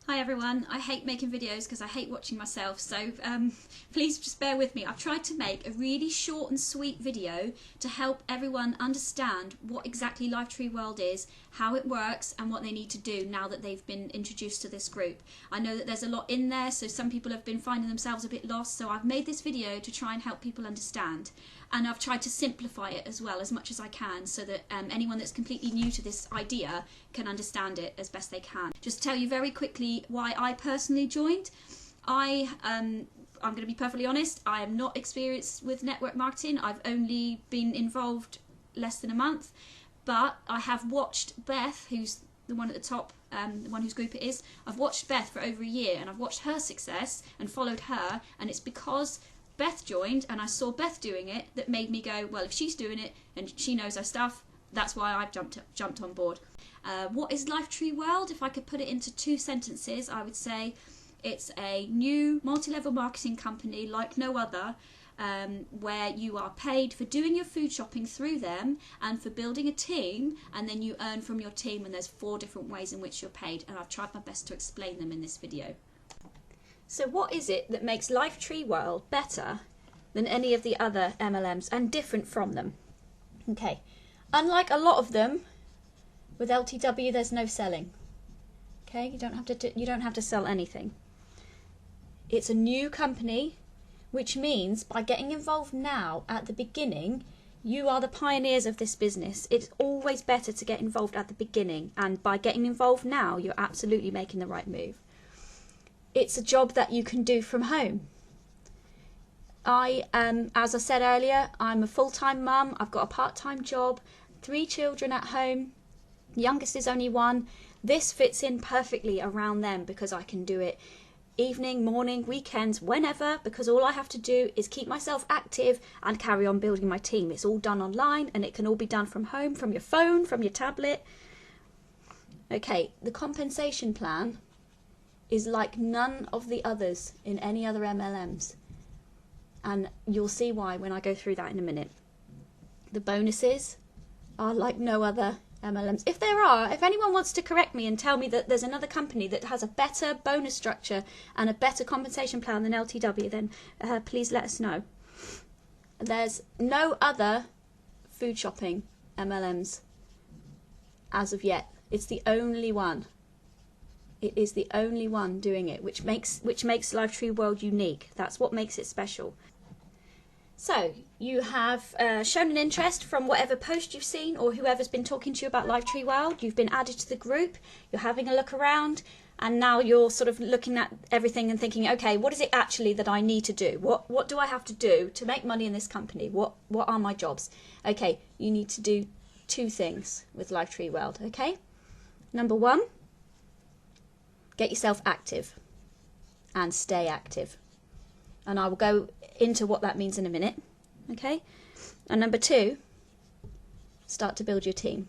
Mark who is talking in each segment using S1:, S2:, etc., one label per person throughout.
S1: Hi everyone, I hate making videos because I hate watching myself, so please just bear with me. I've tried to make a really short and sweet video to help everyone understand what exactly LifeTree World is, how it works and what they need to do now that they've been introduced to this group. I know that there's a lot in there, so some people have been finding themselves a bit lost, so I've made this video to try and help people understand. And I've tried to simplify it as well as much as I can so that anyone that's completely new to this idea can understand it as best they can. Just to tell you very quickly why I personally joined. I'm going to be perfectly honest, I am not experienced with network marketing. I've only been involved less than a month, but I have watched Beth, who's the one at the top, the one whose group it is. I've watched Beth for over a year and I've watched her success and followed her, and it's because Beth joined and I saw Beth doing it that made me go, well, if she's doing it and she knows her stuff, that's why I've jumped on board. What is LifeTree World? If I could put it into 2 sentences, I would say it's a new multi-level marketing company like no other, where you are paid for doing your food shopping through them and for building a team, and then you earn from your team, and there's 4 different ways in which you're paid, and I've tried my best to explain them in this video. So what is it that makes LifeTree World better than any of the other MLMs and different from them? Okay, unlike a lot of them, with LTW there's no selling. Okay, you don't have to sell anything. It's a new company, which means by getting involved now at the beginning, you are the pioneers of this business. It's always better to get involved at the beginning, and by getting involved now, you're absolutely making the right move. It's a job that you can do from home. As I said earlier, I'm a full-time mum. I've got a part-time job, 3 children at home. The youngest is only 1. This fits in perfectly around them because I can do it evening, morning, weekends, whenever, because all I have to do is keep myself active and carry on building my team. It's all done online and it can all be done from home, from your phone, from your tablet. Okay, the compensation plan is like none of the others in any other MLMs, and you'll see why when I go through that in a minute. The bonuses are like no other MLMs. If anyone wants to correct me and tell me that there's another company that has a better bonus structure and a better compensation plan than LTW, then please let us know. There's no other food shopping MLMs as of yet. It's the only one. It is the only one doing it, which makes LifeTree World unique. That's what makes it special. So you have shown an interest from whatever post you've seen or whoever's been talking to you about LifeTree World. You've been added to the group. You're having a look around, and now you're sort of looking at everything and thinking, okay, what is it actually that I need to do? What do I have to do to make money in this company? What are my jobs? Okay, you need to do 2 things with LifeTree World. Okay, number 1. Get yourself active and stay active. And I will go into what that means in a minute. Okay? And number 2, start to build your team.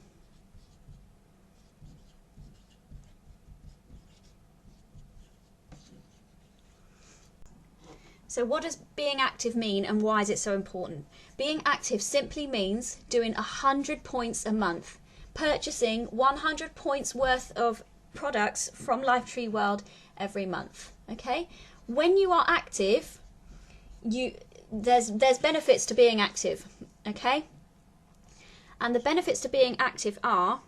S1: So what does being active mean and why is it so important? Being active simply means doing 100 points a month, purchasing 100 points worth of products from LifeTree World every month. Okay, when you are active, there's benefits to being active. Okay, and the benefits to being active are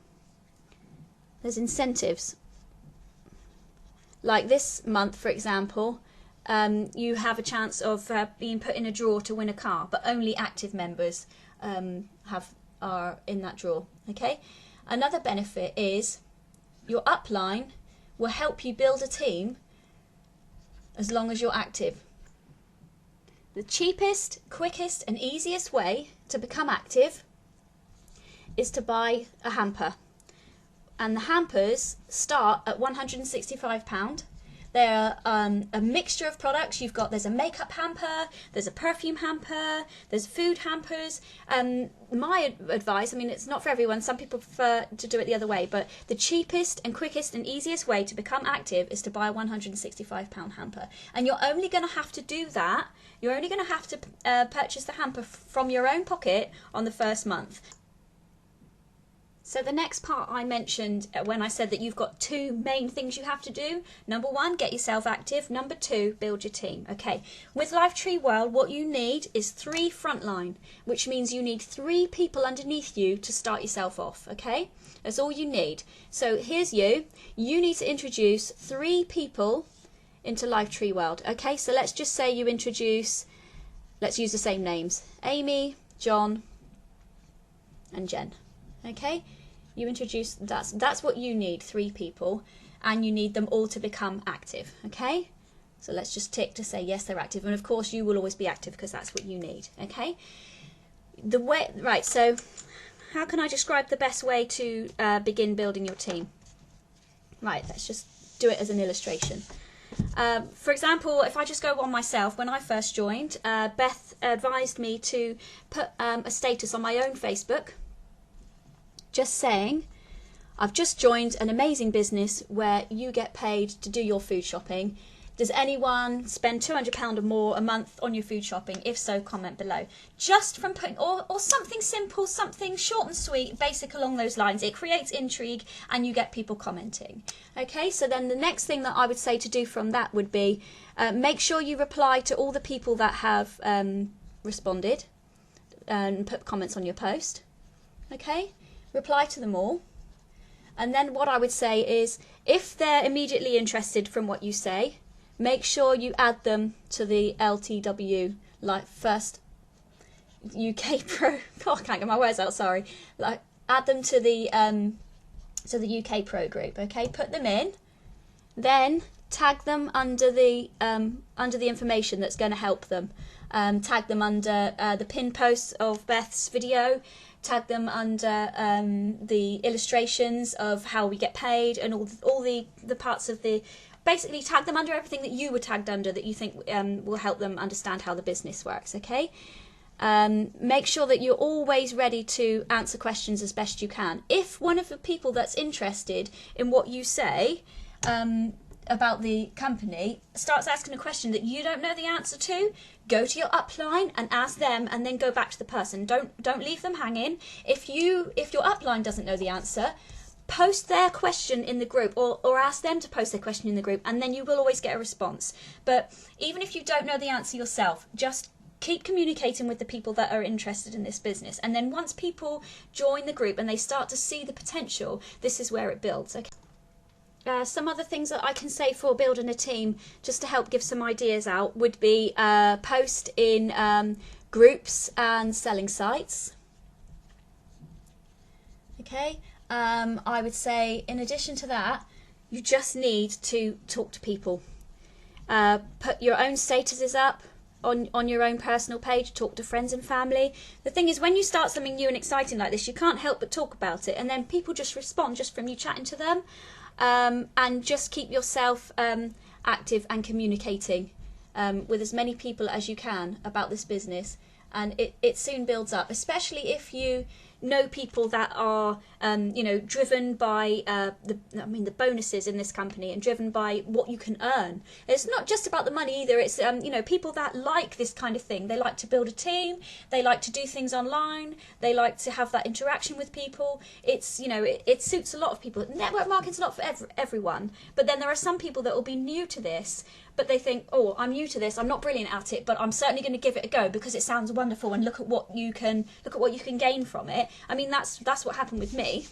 S1: there's incentives. Like this month, for example, you have a chance of being put in a draw to win a car, but only active members are in that draw. Okay, another benefit is your upline will help you build a team as long as you're active. The cheapest, quickest and easiest way to become active is to buy a hamper. And the hampers start at £165. They're a mixture of products. There's a makeup hamper, there's a perfume hamper, there's food hampers. My advice, I mean, it's not for everyone, some people prefer to do it the other way, but the cheapest and quickest and easiest way to become active is to buy a £165 hamper. And you're only going to have to do that, you're only going to have to purchase the hamper from your own pocket on the first month. So the next part I mentioned when I said that you've got two main things you have to do. Number one, get yourself active. Number two, build your team. Okay, with LifeTree World, what you need is 3 frontline, which means you need 3 people underneath you to start yourself off. Okay, that's all you need. So here's you. You need to introduce 3 people into LifeTree World. Okay, so let's just say you introduce, let's use the same names, Amy, John, and Jen. Okay, you introduce, that's what you need, 3 people, and you need them all to become active. Okay, so let's just tick to say yes, they're active, and of course you will always be active because that's what you need. Okay, the way, right, so how can I describe the best way to begin building your team? Right, let's just do it as an illustration. For example, if I just go on myself, when I first joined, Beth advised me to put a status on my own Facebook just saying, I've just joined an amazing business where you get paid to do your food shopping. Does anyone spend £200 or more a month on your food shopping? If so, comment below. Just from putting, or something simple, something short and sweet, basic along those lines. It creates intrigue and you get people commenting. Okay, so then the next thing that I would say to do from that would be make sure you reply to all the people that have responded and put comments on your post. Okay, reply to them all. And then what I would say is, if they're immediately interested from what you say, make sure you add them to the LTW, like First UK Pro. God, I can't get my words out. Sorry. Like, add them to the UK Pro group. Okay, put them in, then tag them under the information that's going to help them. Tag them under the pinned posts of Beth's video. Tag them under the illustrations of how we get paid and all the parts of the. Basically, tag them under everything that you were tagged under that you think will help them understand how the business works. Okay. Make sure that you're always ready to answer questions as best you can. If one of the people that's interested in what you say about the company starts asking a question that you don't know the answer to, go to your upline and ask them, and then go back to the person. Don't leave them hanging. If your upline doesn't know the answer, post their question in the group, or ask them to post their question in the group, and then you will always get a response. But even if you don't know the answer yourself, just keep communicating with the people that are interested in this business. And then once people join the group and they start to see the potential, this is where it builds. Okay. Some other things that I can say for building a team, just to help give some ideas out, would be post in groups and selling sites. Okay, I would say in addition to that, you just need to talk to people. Put your own statuses up on your own personal page, talk to friends and family. The thing is, when you start something new and exciting like this, you can't help but talk about it, and then people just respond just from you chatting to them. And just keep yourself active and communicating with as many people as you can about this business, and it soon builds up, especially if you know people that are driven by the bonuses in this company and driven by what you can earn. It's not just about the money either. It's people that like this kind of thing. They like to build a team, they like to do things online, they like to have that interaction with people. It's it suits a lot of people. Network marketing's not for everyone, but then there are some people that will be new to this, but they think, oh, I'm new to this, I'm not brilliant at it, but I'm certainly going to give it a go because it sounds wonderful, and look at what you can gain from it. I mean, that's what happened with me.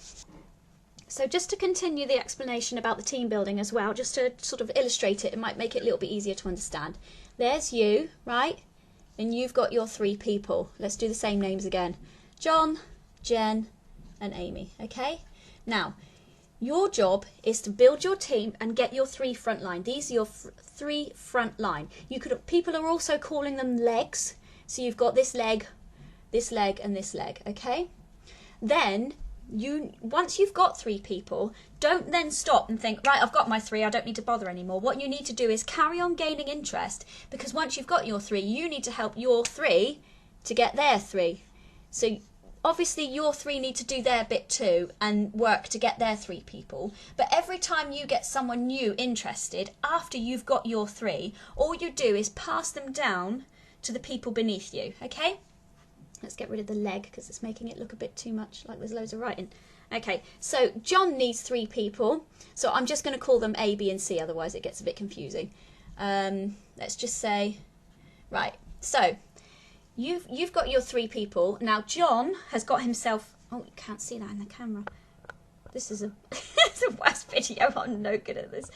S1: So just to continue the explanation about the team building as well, just to sort of illustrate it, it might make it a little bit easier to understand. There's you, right? And you've got your 3 people. Let's do the same names again. John, Jen, and Amy, okay? Now, your job is to build your team and get your 3 frontline. These are your 3 frontline. People are also calling them legs. So you've got this leg, and this leg, okay? Then once you've got 3 people, don't then stop and think, right, I've got my 3, I don't need to bother anymore. What you need to do is carry on gaining interest, because once you've got your 3, you need to help your 3 to get their 3. So obviously your 3 need to do their bit too and work to get their 3 people. But every time you get someone new interested after you've got your 3, all you do is pass them down to the people beneath you, okay? Let's get rid of the leg because it's making it look a bit too much like there's loads of writing. Okay, so John needs 3 people. So I'm just going to call them A, B, and C, otherwise it gets a bit confusing. Let's just say, right, so you've got your 3 people. Now John has got himself, oh, you can't see that in the camera. This is it's a worst video, I'm no good at this.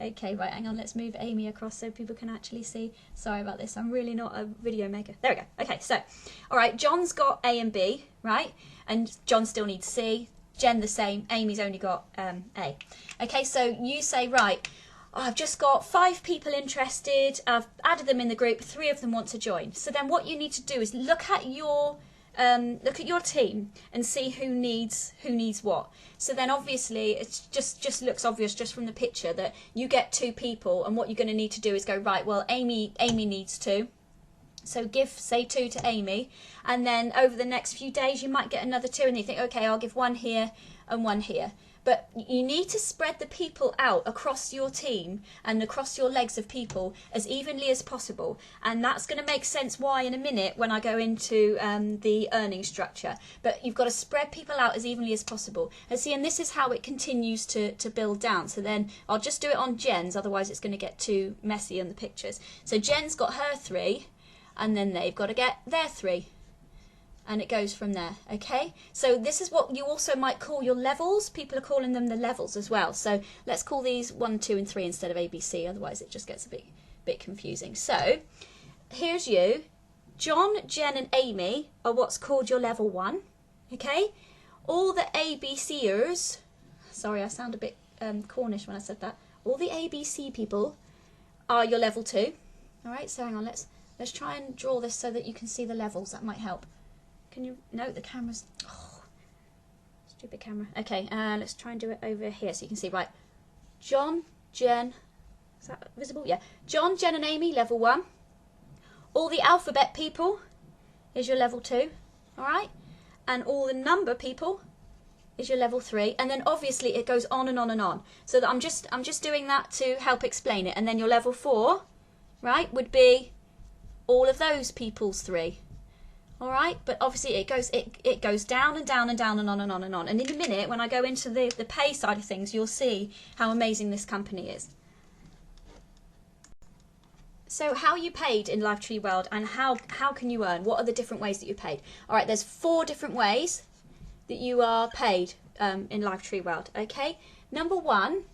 S1: Okay, right, hang on, let's move Amy across so people can actually see. Sorry about this, I'm really not a video maker. There we go. Okay, so, all right, John's got A and B, right? And John still needs C. Jen the same, Amy's only got A. Okay, so you say, right, I've just got 5 people interested, I've added them in the group, 3 of them want to join. So then what you need to do is look at your team and see who needs what. So then obviously it just looks obvious just from the picture that you get 2 people, and what you're going to need to do is go, right, well Amy needs 2. So say 2 to Amy, and then over the next few days you might get another 2, and you think, okay, I'll give 1 here and 1 here. But you need to spread the people out across your team and across your legs of people as evenly as possible. And that's going to make sense why in a minute when I go into the earning structure. But you've got to spread people out as evenly as possible. And see, and this is how it continues to build down. So then I'll just do it on Jen's, otherwise it's going to get too messy in the pictures. So Jen's got her 3, and then they've got to get their 3. And it goes from there, okay? So this is what you also might call your levels. People are calling them the levels as well. So let's call these 1, 2, and 3 instead of A, B, C. Otherwise it just gets a bit confusing. So here's you. John, Jen, and Amy are what's called your level 1, okay? All the A, B, C'ers, sorry, I sound a bit Cornish when I said that. All the A, B, C people are your level 2. All right, so hang on, let's try and draw this so that you can see the levels. That might help. Can you, no, the camera's, oh, stupid camera. Okay, let's try and do it over here so you can see, right. John, Jen, is that visible? Yeah. John, Jen, and Amy, level 1. All the alphabet people is your level 2, all right? And all the number people is your level 3. And then obviously it goes on and on and on. So that I'm just doing that to help explain it. And then your level 4, right, would be all of those people's 3. All right, but obviously it goes down and down and down and on and on and on. And in a minute, when I go into the pay side of things, you'll see how amazing this company is. So how are you paid in LifeTree World, and how can you earn? What are the different ways that you're paid? All right, there's 4 different ways that you are paid in LifeTree World. Okay, number 1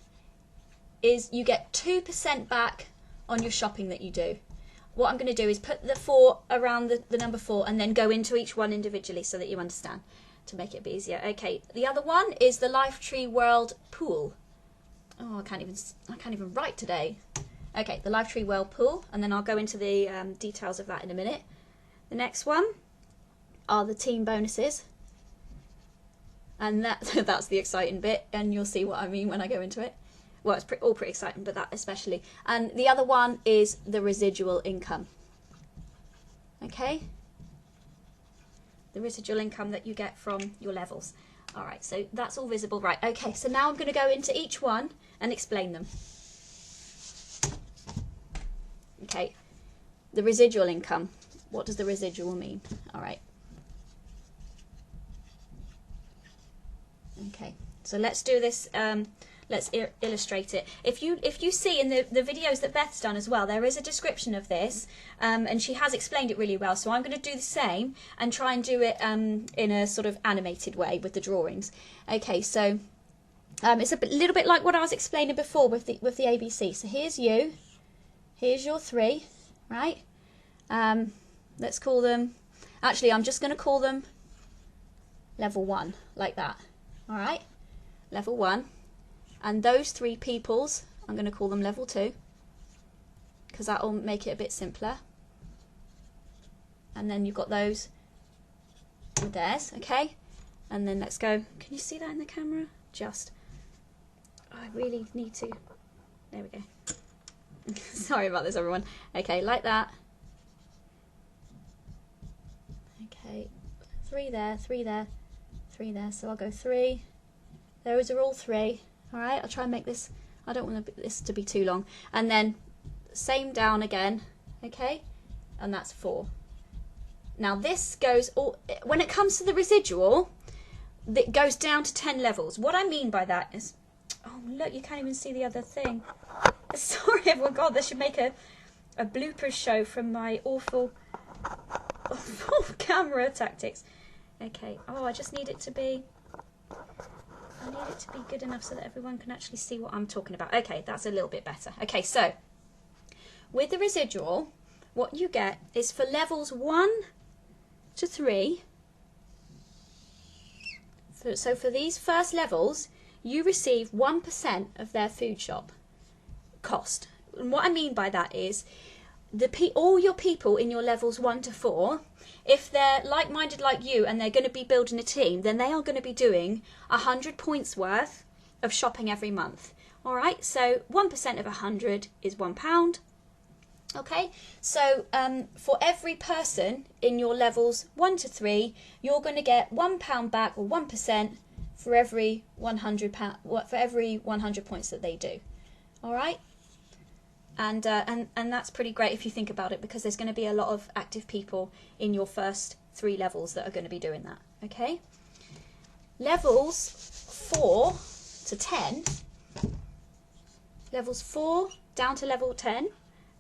S1: is you get 2% back on your shopping that you do. What I'm going to do is put the 4 around the number 4 and then go into each one individually so that you understand, to make it a bit easier. Okay, the other one is the LifeTree World Pool. Oh, I can't even write today. Okay, the LifeTree World Pool, and then I'll go into the details of that in a minute. The next one are the team bonuses, and that's the exciting bit, and you'll see what I mean when I go into it. Well, it's all pretty exciting, but that especially. And the other one is the residual income. Okay? The residual income that you get from your levels. All right, so that's all visible. Right, okay, so now I'm going to go into each one and explain them. Okay, the residual income. What does the residual mean? All right. Okay, so let's do this. Let's illustrate it. If you see in the videos that Beth's done as well, there is a description of this, and she has explained it really well. So I'm going to do the same and try and do it in a sort of animated way with the drawings. Okay, so it's a little bit like what I was explaining before with the ABC. So here's you, here's your 3, right? Let's call them. Actually, I'm just going to call them level 1, like that. All right, level 1. And those 3 peoples, I'm going to call them level 2, because that will make it a bit simpler. And then you've got those with theirs, okay? And then let's go. Can you see that in the camera? Just. Oh, I really need to. There we go. Sorry about this, everyone. Okay, like that. Okay, 3 there, 3 there, 3 there. So I'll go 3. Those are all 3. All right, I'll try and make this, I don't want this to be too long. And then same down again, okay? And that's 4. Now this goes, when it comes to the residual, that goes down to 10 levels. What I mean by that is, oh look, you can't even see the other thing. Sorry everyone, God, they should make a bloopers show from my awful camera tactics. Okay, oh, I just need it to be, good enough so that everyone can actually see what I'm talking about. Okay, that's a little bit better. Okay, so with the residual, what you get is for levels 1 to 3, so for these first levels, you receive 1% of their food shop cost. And what I mean by that is all your people in your levels 1 to 4, if they're like-minded like you and they're going to be building a team, then they are going to be doing 100 points worth of shopping every month. All right, so 1% of 100 is £1. Okay, so for every person in your levels 1 to 3, you're going to get £1 back, or 1%, for every £100 for every 100 points that they do. All right, and that's pretty great if you think about it, because there's going to be a lot of active people in your first 3 levels that are going to be doing that. Okay, levels 4 to 10, levels 4 down to level 10,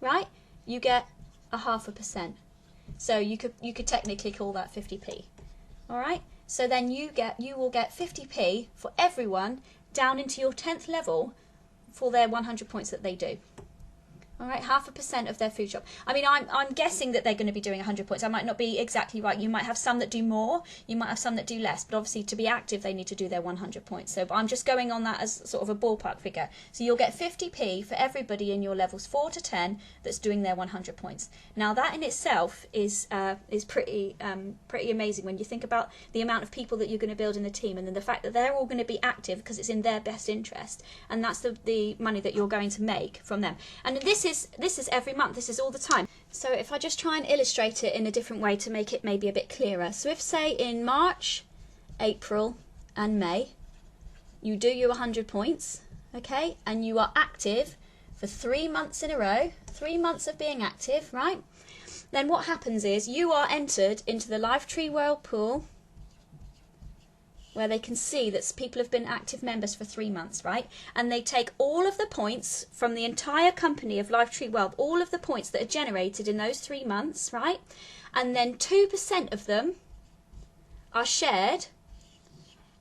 S1: right? You get 0.5%. So you could technically call that 50p. All right. So then you will get 50p for everyone down into your 10th level for their 100 points that they do. All right, 0.5% of their food shop. I mean, I'm guessing that they're going to be doing 100 points. I might not be exactly right. You might have some that do more. You might have some that do less. But obviously, to be active, they need to do their 100 points. So I'm just going on that as sort of a ballpark figure. So you'll get 50p for everybody in your levels 4 to 10 that's doing their 100 points. Now, that in itself is pretty amazing when you think about the amount of people that you're going to build in the team, and then the fact that they're all going to be active because it's in their best interest, and that's the money that you're going to make from them. And this is every month. This is all the time. So if I just try and illustrate it in a different way to make it maybe a bit clearer. So if, say, in March, April and May, you do your 100 points, okay, and you are active for 3 months in a row, 3 months of being active, right? Then what happens is you are entered into the LifeTree World Pool, where they can see that people have been active members for 3 months, right? And they take all of the points from the entire company of LifeTree World, all of the points that are generated in those 3 months, right? And then 2% of them are shared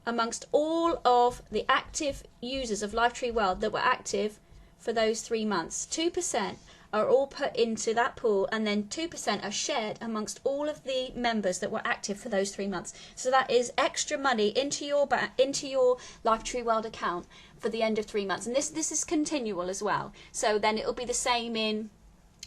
S1: amongst all of the active users of LifeTree World that were active for those 3 months. 2% are all put into that pool, and then 2% are shared amongst all of the members that were active for those 3 months. So that is extra money into your LifeTree World account for the end of 3 months. And this is continual as well. So then it'll be the same in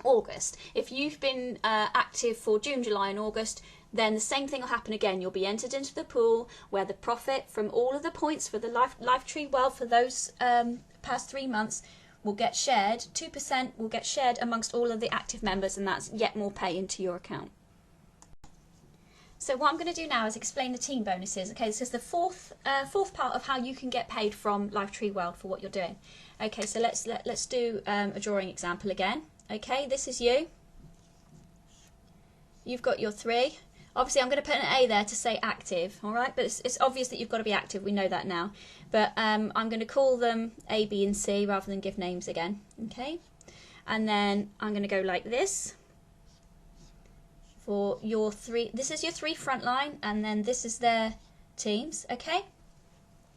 S1: August. If you've been active for June, July and August, then the same thing will happen again. You'll be entered into the pool where the profit from all of the points for the LifeTree World for those past 3 months will get shared. 2% will get shared amongst all of the active members, and that's yet more pay into your account. So what I'm going to do now is explain the team bonuses. Okay, this is the fourth part of how you can get paid from LifeTree World for what you're doing. Okay, so let's do a drawing example again. Okay, this is you. You've got your 3. Obviously, I'm going to put an A there to say active, all right? But it's obvious that you've got to be active. We know that now. But I'm going to call them A, B, and C rather than give names again, okay? And then I'm going to go like this for your 3. This is your 3 front line, and then this is their teams, okay?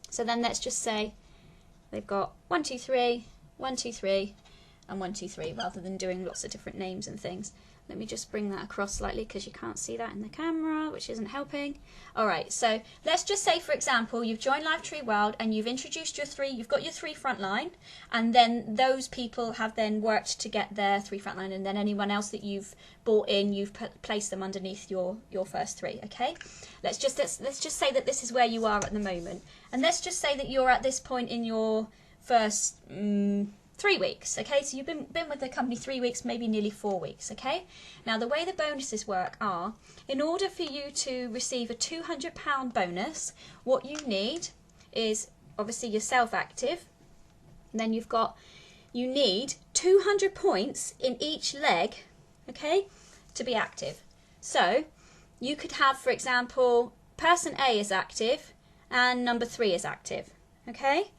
S1: So then let's just say they've got 1, 2, 3, 1, 2, 3, and 1, 2, 3, rather than doing lots of different names and things. Let me just bring that across slightly because you can't see that in the camera, which isn't helping. Alright, so let's just say, for example, you've joined LifeTree World and you've introduced your 3, you've got your 3 frontline, and then those people have then worked to get their 3 frontline, and then anyone else that you've brought in, you've placed them underneath your first 3, okay? Let's just say that this is where you are at the moment. And let's just say that you're at this point in your first 3 weeks, okay? So you've been with the company 3 weeks, maybe nearly 4 weeks, okay? Now, the way the bonuses work are, in order for you to receive a £200 bonus, what you need is, obviously, yourself active. And then you need 200 points in each leg, okay, to be active. So you could have, for example, person A is active, and number 3 is active. Okay,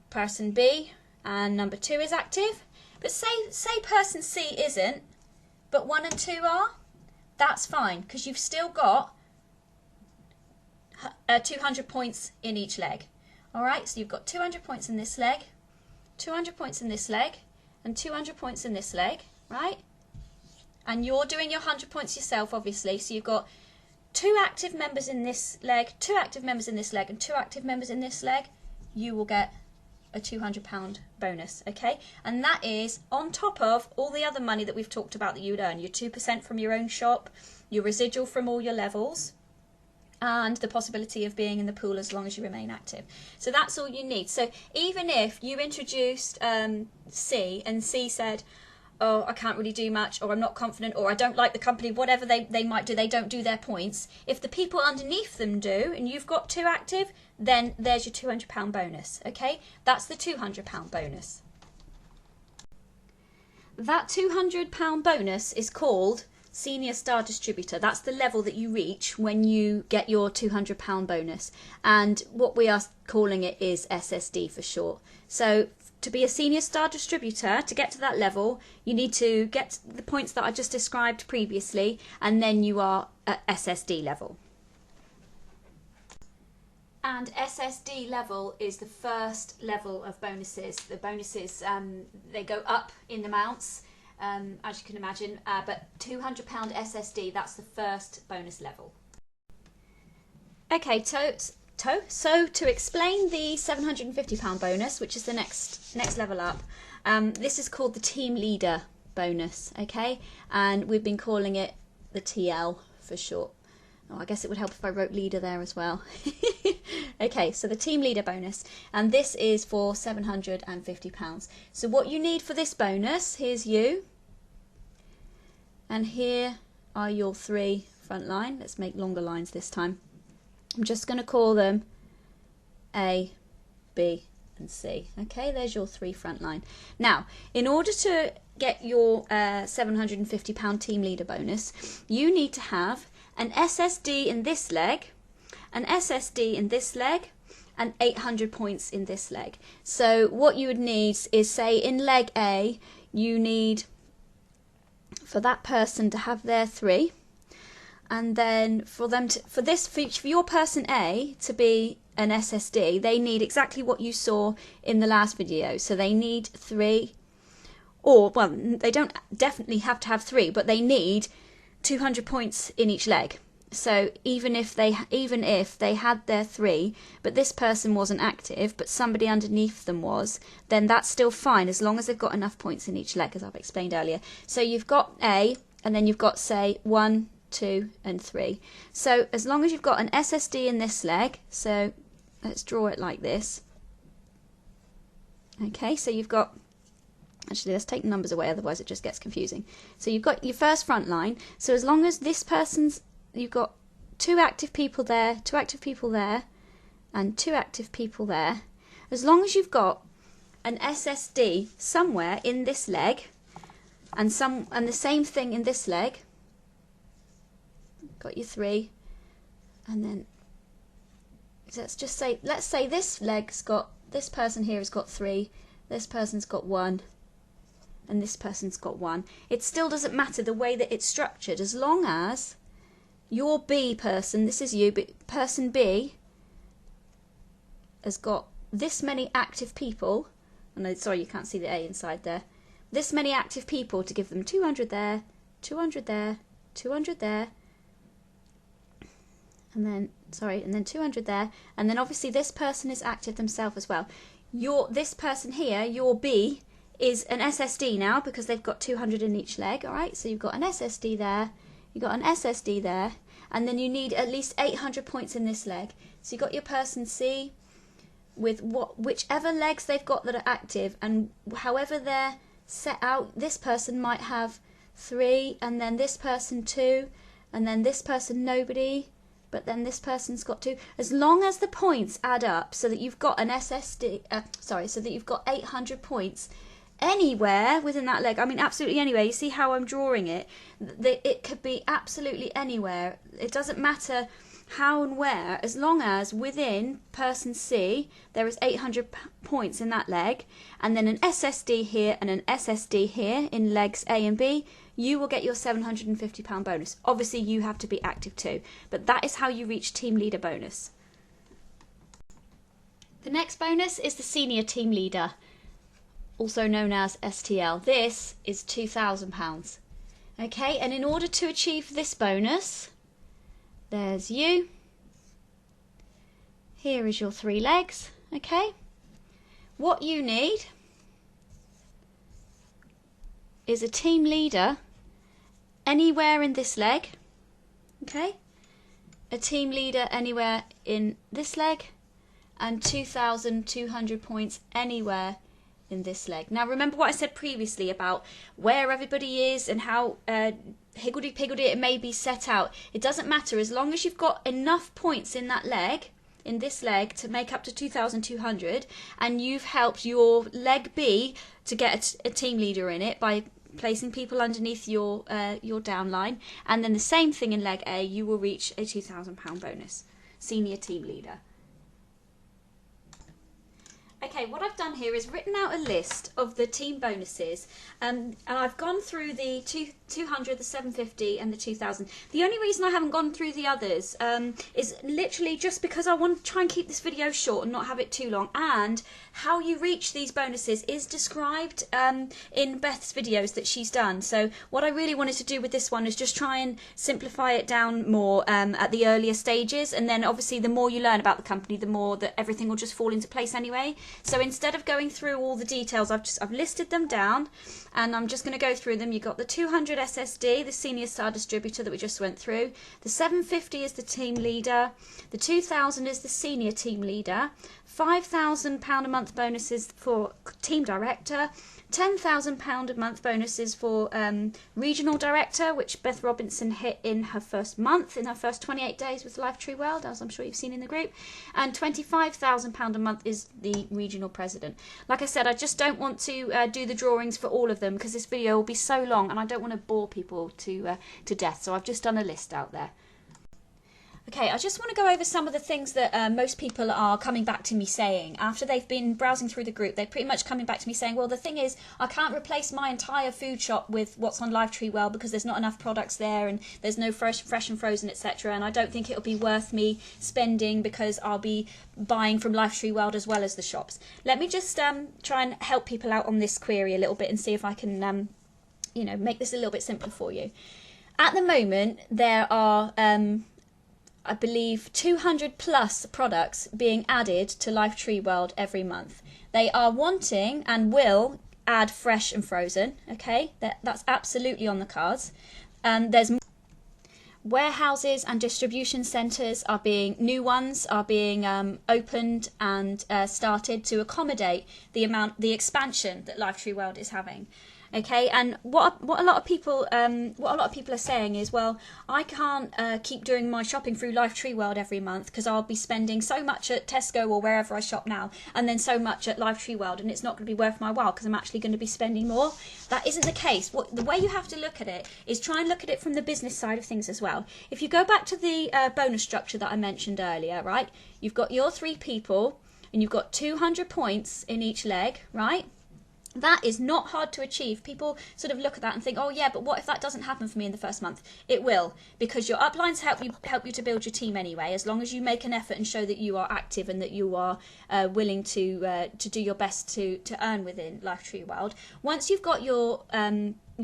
S1: person B and number 2 is active, but say person C isn't, but 1 and 2 are. That's fine, because you've still got 200 points in each leg. All right, so you've got 200 points in this leg, 200 points in this leg, and 200 points in this leg, right? And you're doing your 100 points yourself, obviously, so you've got 2 active members in this leg, 2 active members in this leg, and 2 active members in this leg. You will get a £200 bonus, okay? And that is on top of all the other money that we've talked about that you would earn. Your 2% from your own shop, your residual from all your levels, and the possibility of being in the pool as long as you remain active. So that's all you need. So even if you introduced C and C said, oh, I can't really do much, or I'm not confident, or I don't like the company, whatever they might do, they don't do their points. If the people underneath them do, and you've got 2 active, then there's your £200 bonus, okay? That's the £200 bonus. That £200 bonus is called Senior Star Distributor. That's the level that you reach when you get your £200 bonus. And what we are calling it is SSD for short. So to be a Senior Star Distributor, to get to that level, you need to get the points that I just described previously, and then you are at SSD level. And SSD level is the first level of bonuses. The bonuses, they go up in amounts, as you can imagine, but £200 SSD, that's the first bonus level. Okay, so to explain the £750 bonus, which is the next level up, this is called the Team Leader bonus, okay? And we've been calling it the TL for short. Oh, I guess it would help if I wrote leader there as well. Okay, so the Team Leader bonus, and this is for £750. So what you need for this bonus, here's you, and here are your 3 front line. Let's make longer lines this time. I'm just going to call them A, B, and C. Okay, there's your 3 front line. Now, in order to get your £750 Team Leader bonus, you need to have an SSD in this leg, an SSD in this leg, and 800 points in this leg. So what you would need is, say in leg A, you need for that person to have their 3, and then for your person A to be an SSD, they need exactly what you saw in the last video. So they need 3, or well, they don't definitely have to have 3, but they need 200 points in each leg. So even if they had their 3, but this person wasn't active, but somebody underneath them was, then that's still fine as long as they've got enough points in each leg, as I've explained earlier. So you've got A, and then you've got, say, 1, 2, and 3. So as long as you've got an SSD in this leg, so let's draw it like this. Okay, so you've got, actually let's take the numbers away, otherwise it just gets confusing. So you've got your first front line, so as long as this person's, you've got 2 active people there, 2 active people there, and 2 active people there. As long as you've got an SSD somewhere in this leg, and the same thing in this leg, got your 3, and then let's say this leg's got, this person here has got 3, this person's got 1, and this person's got 1. It still doesn't matter the way that it's structured, as long as your B person, this is you, but person B has got this many active people. Oh no, sorry, you can't see the A inside there. This many active people to give them 200 there, 200 there, 200 there, and then, sorry, and then 200 there, and then obviously this person is active themselves as well. This person here, your B, is an SSD now because they've got 200 in each leg, alright? So you've got an SSD there, you've got an SSD there, and then you need at least 800 points in this leg. So you've got your person C with whichever legs they've got that are active, and however they're set out, this person might have 3, and then this person 2, and then this person nobody, but then this person's got 2. As long as the points add up so that you've got an SSD, so that you've got 800 points anywhere within that leg. I mean, absolutely anywhere. You see how I'm drawing it? It could be absolutely anywhere. It doesn't matter how and where, as long as within person C there is 800 points in that leg, and then an SSD here and an SSD here in legs A and B, you will get your £750 bonus. Obviously you have to be active too, but that is how you reach team leader bonus. The next bonus is the senior team leader, also known as STL. This is £2,000. Okay, and in order to achieve this bonus, there's you. Here is your 3 legs. Okay, what you need is a team leader anywhere in this leg. Okay, a team leader anywhere in this leg, and 2,200 points anywhere in this leg. Now remember what I said previously about where everybody is and how higgledy-piggledy it may be set out. It doesn't matter, as long as you've got enough points in that leg, in this leg, to make up to 2,200, and you've helped your leg B to get a team leader in it by placing people underneath your downline, and then the same thing in leg A, you will reach a £2,000 bonus. Senior team leader. Okay, what I've done here is written out a list of the team bonuses, and I've gone through the 200, the 750 and the 2000. The only reason I haven't gone through the others is literally just because I want to try and keep this video short and not have it too long, and how you reach these bonuses is described in Beth's videos that she's done. So what I really wanted to do with this one is just try and simplify it down more at the earlier stages, and then obviously the more you learn about the company, the more that everything will just fall into place anyway. So instead of going through all the details, I've listed them down, and I'm just going to go through them. You've got the 200 SSD, the senior star distributor that we just went through. The 750 is the team leader. The 2000 is the senior team leader. £5,000 a month bonuses for team director. £10,000 a month bonuses for regional director, which Beth Robinson hit in her first month, in her first 28 days with LifeTree World, as I'm sure you've seen in the group. And £25,000 a month is the regional president. Like I said, I just don't want to do the drawings for all of them because this video will be so long and I don't want to bore people to death. So I've just done a list out there. Okay, I just want to go over some of the things that most people are coming back to me saying. After they've been browsing through the group, they're pretty much coming back to me saying, well, the thing is, I can't replace my entire food shop with what's on LifeTree World because there's not enough products there and there's no fresh and frozen, etc. And I don't think it'll be worth me spending because I'll be buying from LifeTree World as well as the shops. Let me just try and help people out on this query a little bit and see if I can, you know, make this a little bit simpler for you. At the moment, there are I believe 200 plus products being added to LifeTree World every month. They are wanting and will add fresh and frozen. Okay, that's absolutely on the cards. There's warehouses and distribution centres are being, new ones are being opened and started to accommodate the expansion that LifeTree World is having. Okay, and what a lot of people are saying is, well, I can't keep doing my shopping through LifeTree World every month because I'll be spending so much at Tesco or wherever I shop now, and then so much at LifeTree World, and it's not going to be worth my while because I'm actually going to be spending more. That isn't the case. The way you have to look at it is try and look at it from the business side of things as well. If you go back to the bonus structure that I mentioned earlier, right? You've got your 3 people, and you've got 200 points in each leg, right? That is not hard to achieve. People sort of look at that and think, oh yeah, but what if that doesn't happen for me in the first month? It will, because your uplines help you to build your team anyway, as long as you make an effort and show that you are active and that you are willing to do your best to earn within LifeTree World. Once you've got your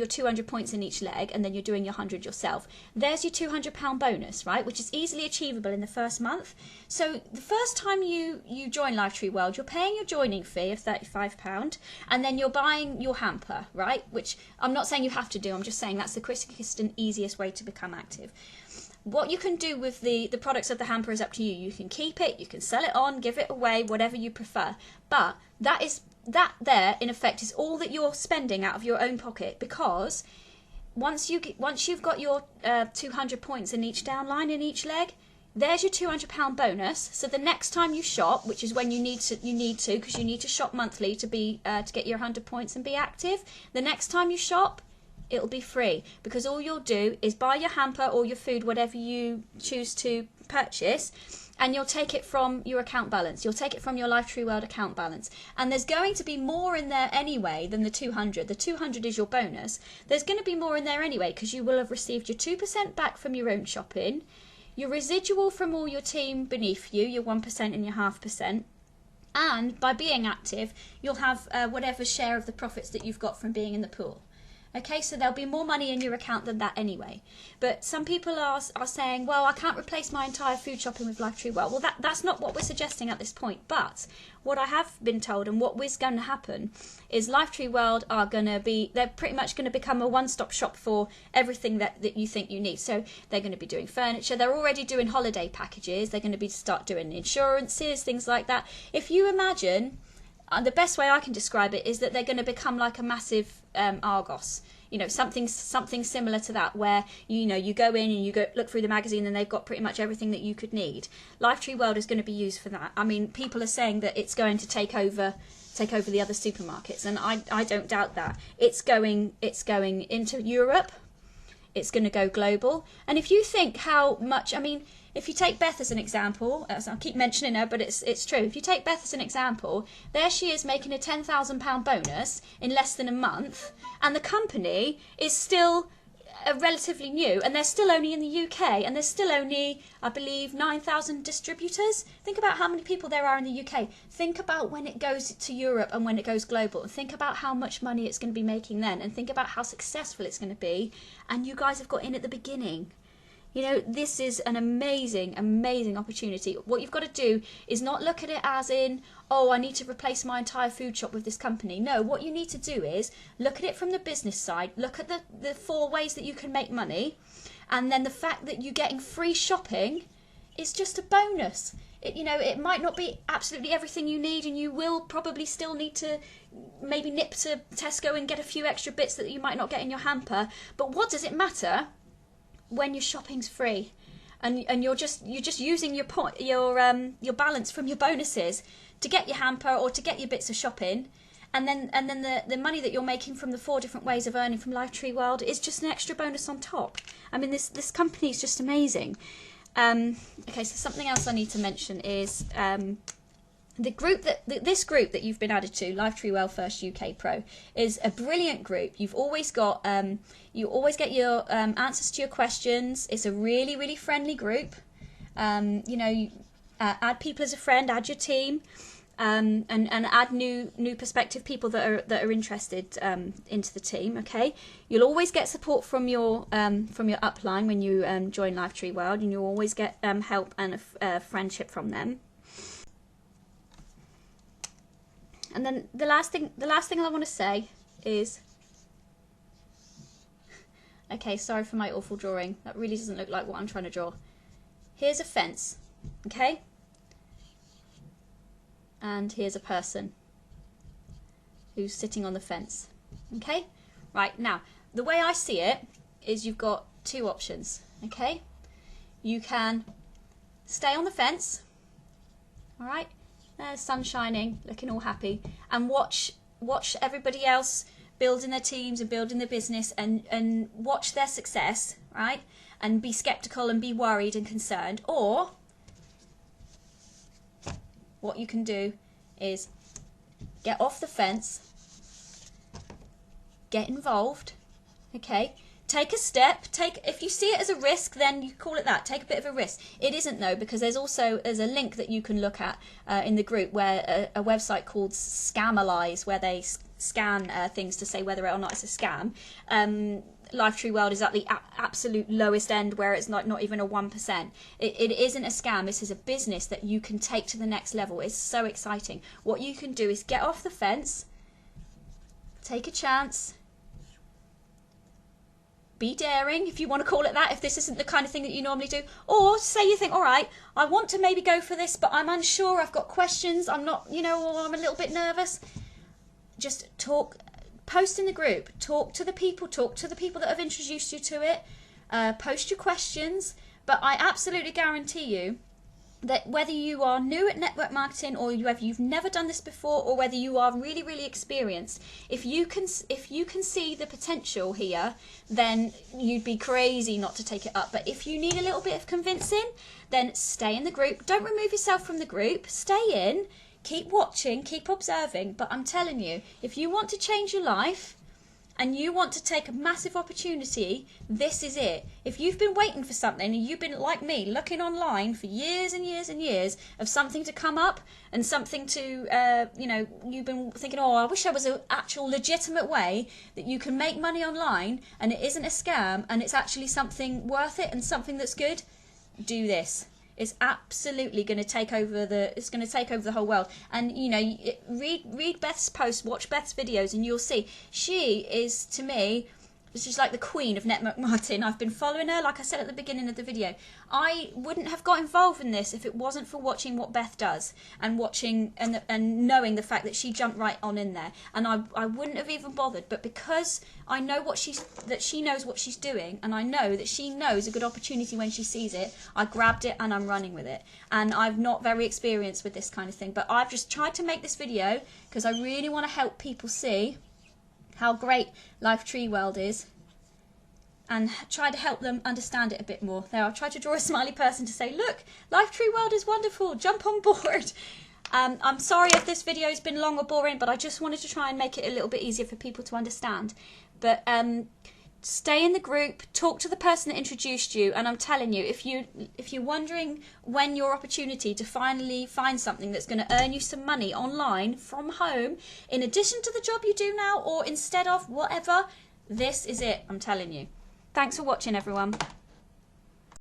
S1: 200 points in each leg, and then you're doing your 100 yourself, there's your £200 bonus, right, which is easily achievable in the first month. So the first time you join LifeTree World, you're paying your joining fee of £35, and then you're buying your hamper, right, which I'm not saying you have to do, I'm just saying that's the quickest and easiest way to become active. What you can do with the products of the hamper is up to you. You can keep it, you can sell it on, give it away, whatever you prefer, but that there in effect is all that you're spending out of your own pocket, because once you've got your 200 points in each downline in each leg, there's your £200 bonus. So the next time you shop, which is when you need to because you need to shop monthly to get your 100 points and be active, the next time you shop, it'll be free, because all you'll do is buy your hamper or your food, whatever you choose to purchase, and you'll take it from your account balance. You'll take it from your LifeTree World account balance. And there's going to be more in there anyway than the 200. The 200 is your bonus. There's going to be more in there anyway, because you will have received your 2% back from your own shopping, your residual from all your team beneath you, your 1% and your 0.5%. And by being active, you'll have whatever share of the profits that you've got from being in the pool. Okay, so there'll be more money in your account than that anyway. But some people are saying, well, I can't replace my entire food shopping with LifeTree World. Well, that's not what we're suggesting at this point. But what I have been told, and what is going to happen, is LifeTree World are going to be, they're pretty much going to become a one-stop shop for everything that you think you need. So they're going to be doing furniture. They're already doing holiday packages. They're going to start doing insurances, things like that. If you imagine, the best way I can describe it is that they're going to become like a massive Argos, you know, something similar to that, where you go in and you go look through the magazine and they've got pretty much everything that you could need. LifeTree World is going to be used for that. I mean, people are saying that it's going to take over the other supermarkets, and I don't doubt that. It's going into Europe. It's going to go global. And if you think how much, I mean, if you take Beth as an example, I keep mentioning her, but it's true. If you take Beth as an example, there she is making a £10,000 bonus in less than a month, and the company is still relatively new, and they're still only in the UK, and there's still only, I believe, 9,000 distributors. Think about how many people there are in the UK. Think about when it goes to Europe and when it goes global, and think about how much money it's going to be making then, and think about how successful it's going to be. And you guys have got in at the beginning. You know, this is an amazing, amazing opportunity. What you've got to do is not look at it as in, oh, I need to replace my entire food shop with this company. No, what you need to do is look at it from the business side. Look at the 4 ways that you can make money. And then the fact that you're getting free shopping is just a bonus. It might not be absolutely everything you need, and you will probably still need to maybe nip to Tesco and get a few extra bits that you might not get in your hamper. But what does it matter when your shopping's free, and you're just using your balance from your bonuses to get your hamper or to get your bits of shopping, and then the money that you're making from the 4 different ways of earning from LifeTree World is just an extra bonus on top. I mean, this company is just amazing. Okay, so something else I need to mention is this group that you've been added to, LifeTree World First UK Pro, is a brilliant group. You've always got you always get your answers to your questions. It's a really, really friendly group. Add people as a friend, add your team, and add new prospective people that are interested into the team. Okay, you'll always get support from your upline when you join LifeTree World, and you'll always get help and a friendship from them. And then the last thing I want to say is, okay, sorry for my awful drawing. That really doesn't look like what I'm trying to draw. Here's a fence, okay? And here's a person who's sitting on the fence, okay? Right, now, the way I see it is you've got 2 options, okay? You can stay on the fence, all right? There's sun shining, looking all happy, and watch everybody else building their teams and building their business, and watch their success, right? And be skeptical and be worried and concerned. Or what you can do is get off the fence, get involved, okay? Take a step. If you see it as a risk, then you call it that. Take a bit of a risk. It isn't though, because there's a link that you can look at in the group, where a website called Scamalyze, where they scan things to say whether or not it's a scam. LifeTree World is at the absolute lowest end, where it's not even a 1%. It isn't a scam. This is a business that you can take to the next level. It's so exciting. What you can do is get off the fence, take a chance. Be daring, if you want to call it that, if this isn't the kind of thing that you normally do. Or say you think, all right, I want to maybe go for this, but I'm unsure, I've got questions, I'm not, or I'm a little bit nervous. Just talk, post in the group, talk to the people that have introduced you to it, post your questions. But I absolutely guarantee you that whether you are new at network marketing or whether you've never done this before or whether you are really, really experienced, if you can see the potential here, then you'd be crazy not to take it up. But if you need a little bit of convincing, then stay in the group. Don't remove yourself from the group. Stay in, keep watching, keep observing. But I'm telling you, if you want to change your life, and you want to take a massive opportunity, this is it. If you've been waiting for something and you've been, like me, looking online for years and years and years of something to come up and something to, you know, you've been thinking, oh, I wish there was an actual legitimate way that you can make money online and it isn't a scam and it's actually something worth it and something that's good, do this. It's absolutely going to take over the whole world. And you know, read Beth's posts, watch Beth's videos, and you'll see she is, to me, she's like the queen of network marketing. I've been following her, like I said at the beginning of the video. I wouldn't have got involved in this if it wasn't for watching what Beth does and watching and knowing the fact that she jumped right on in there. And I wouldn't have even bothered. But because I know that she knows what she's doing, and I know that she knows a good opportunity when she sees it, I grabbed it and I'm running with it. And I'm not very experienced with this kind of thing, but I've just tried to make this video because I really want to help people see how great LifeTree World is and try to help them understand it a bit more. There, I've tried to draw a smiley person to say, look, LifeTree World is wonderful, jump on board. I'm sorry if this video has been long or boring, but I just wanted to try and make it a little bit easier for people to understand. But stay in the group, talk to the person that introduced you, and I'm telling you, if you're wondering when your opportunity to finally find something that's going to earn you some money online from home, in addition to the job you do now or instead of, whatever, this is it, I'm telling you. Thanks for watching, everyone.